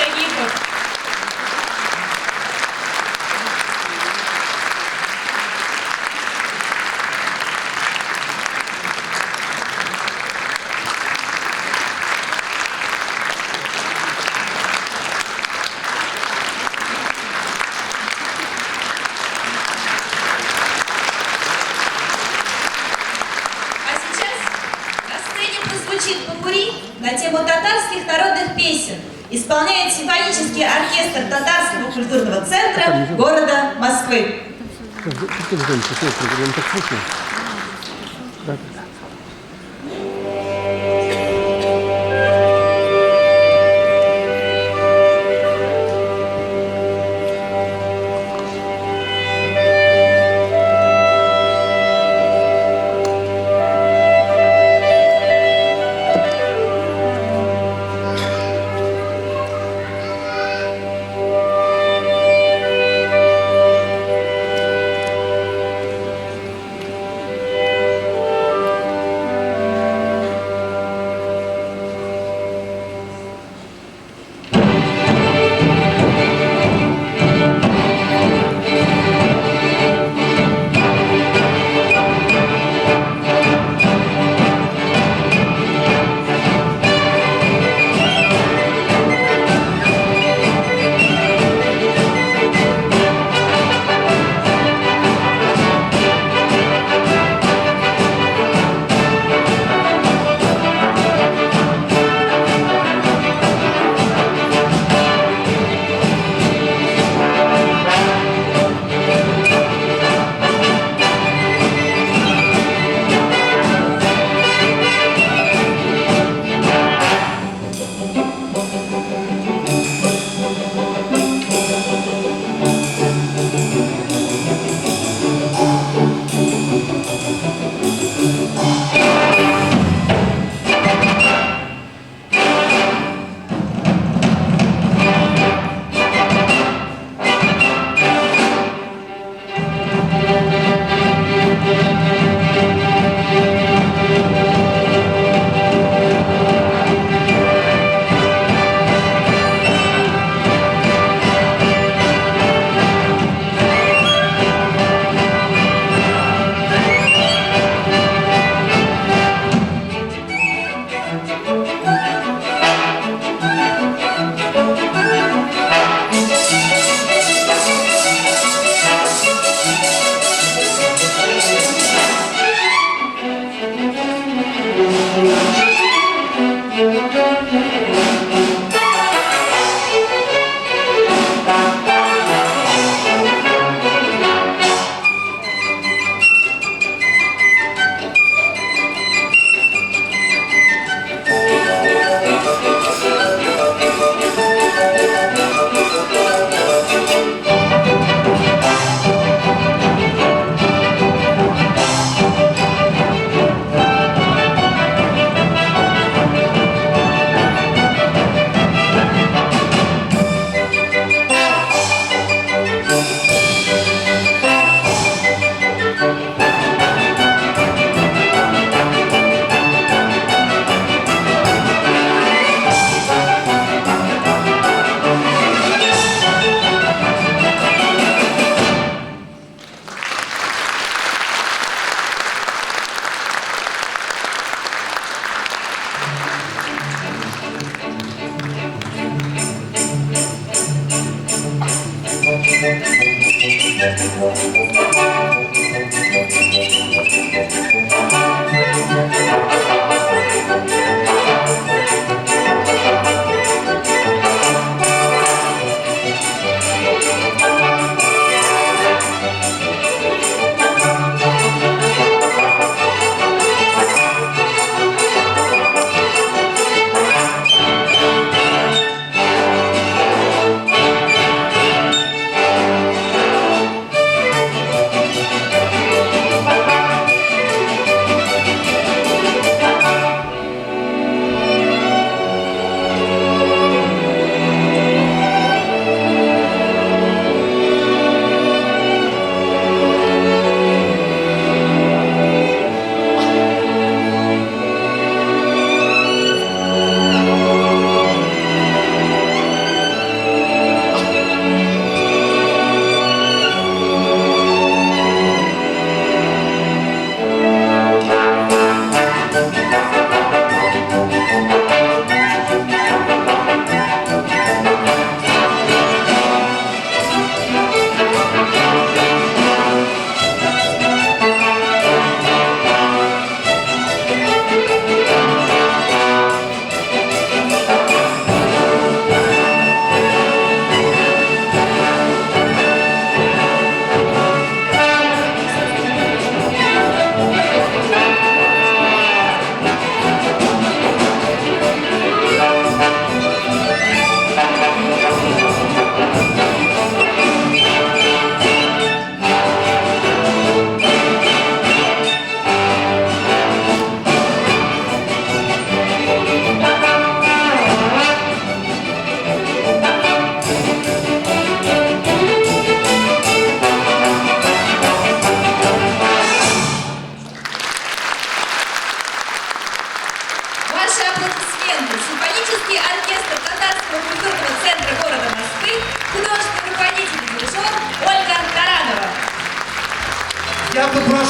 погибших. Прозвучит попурри на тему татарских народных песен. Исполняет симфонический оркестр Татарского культурного центра города Москвы.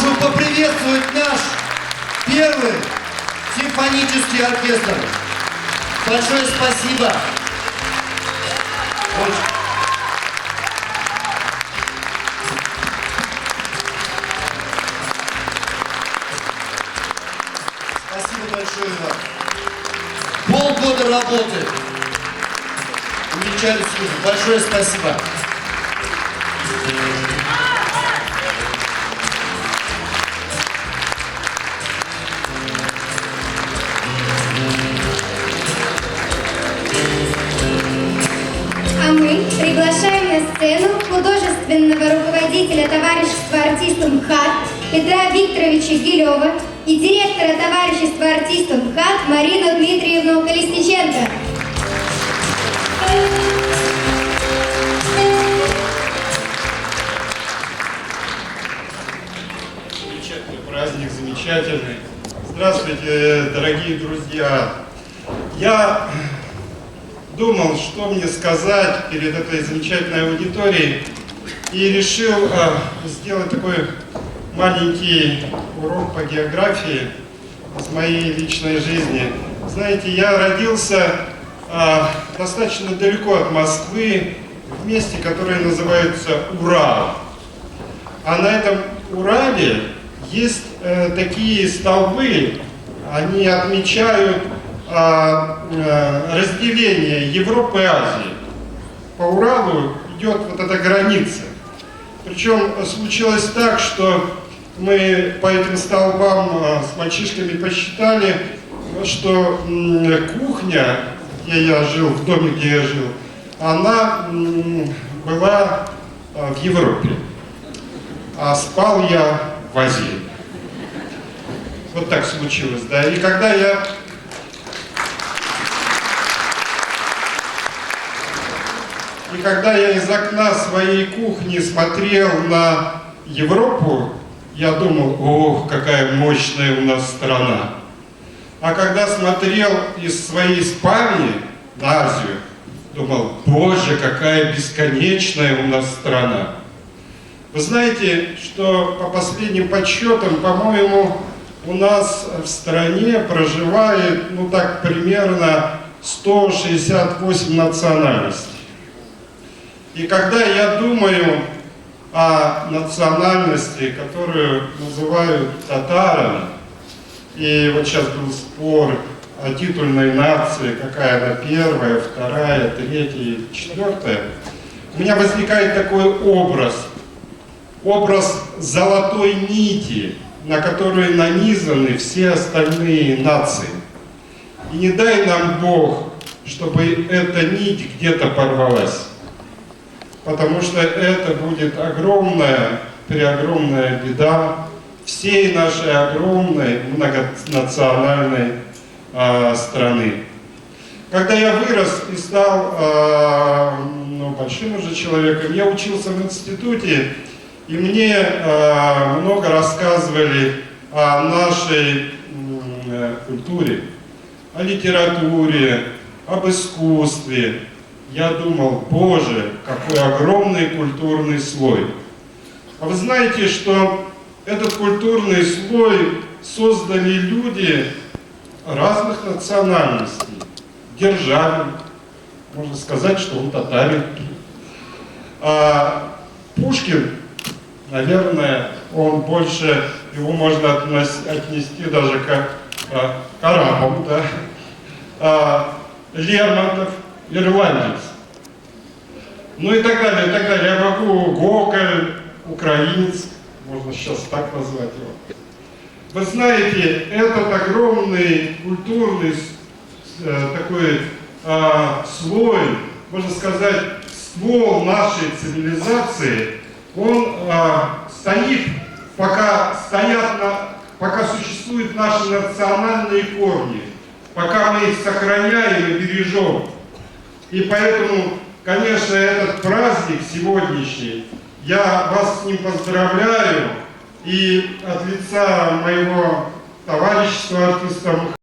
Прошу поприветствовать наш первый симфонический оркестр. Большое спасибо. Спасибо большое вам. Полгода работы. Увенчали службу. Большое спасибо. А мы приглашаем на сцену художественного руководителя товарищества артистов МХАТ Петра Викторовича Гилева и директора товарищества артистов МХАТ Марину Дмитриевну Колесниченко. Замечательный праздник, замечательный. Здравствуйте, дорогие друзья. Я думал, что мне сказать перед этой замечательной аудиторией, и решил сделать такой маленький урок по географии из моей личной жизни. Знаете, я родился достаточно далеко от Москвы, в месте, которое называется Урал. А на этом Урале есть такие столбы, они отмечают разделение Европы и Азии. По Уралу идет вот эта граница. Причем случилось так, что мы по этим столбам с мальчишками посчитали, что кухня, где я жил, в доме, где я жил, она была в Европе, а спал я в Азии. Вот так случилось, да. И когда я из окна своей кухни смотрел на Европу, я думал, ох, какая мощная у нас страна. А когда смотрел из своей спальни на Азию, думал, боже, какая бесконечная у нас страна. Вы знаете, что по последним подсчетам, по-моему, у нас в стране проживает, ну так, примерно 168 национальностей. И когда я думаю о национальности, которую называют татарами, и вот сейчас был спор о титульной нации, какая она первая, вторая, третья, четвертая, у меня возникает такой образ золотой нити, на которой нанизаны все остальные нации. И не дай нам Бог, чтобы эта нить где-то порвалась. Потому что это будет огромная, преогромная беда всей нашей огромной многонациональной страны. Когда я вырос и стал большим уже человеком, я учился в институте, и мне много рассказывали о нашей культуре, о литературе, об искусстве. Я думал, боже, какой огромный культурный слой. А вы знаете, что этот культурный слой создали люди разных национальностей. Державин, можно сказать, что он татарин. А Пушкин, наверное, он больше, его можно отнести даже как к арабам, да? Лермонтов, ирландец. Ну и так далее, и так далее. Я могу Гоголь, украинец, можно сейчас так назвать его. Вы знаете, этот огромный культурный такой слой, можно сказать, ствол нашей цивилизации, он стоит, пока существуют наши национальные корни, пока мы их сохраняем и бережем. И поэтому, конечно, этот праздник сегодняшний, я вас с ним поздравляю. И от лица моего товарищества артистов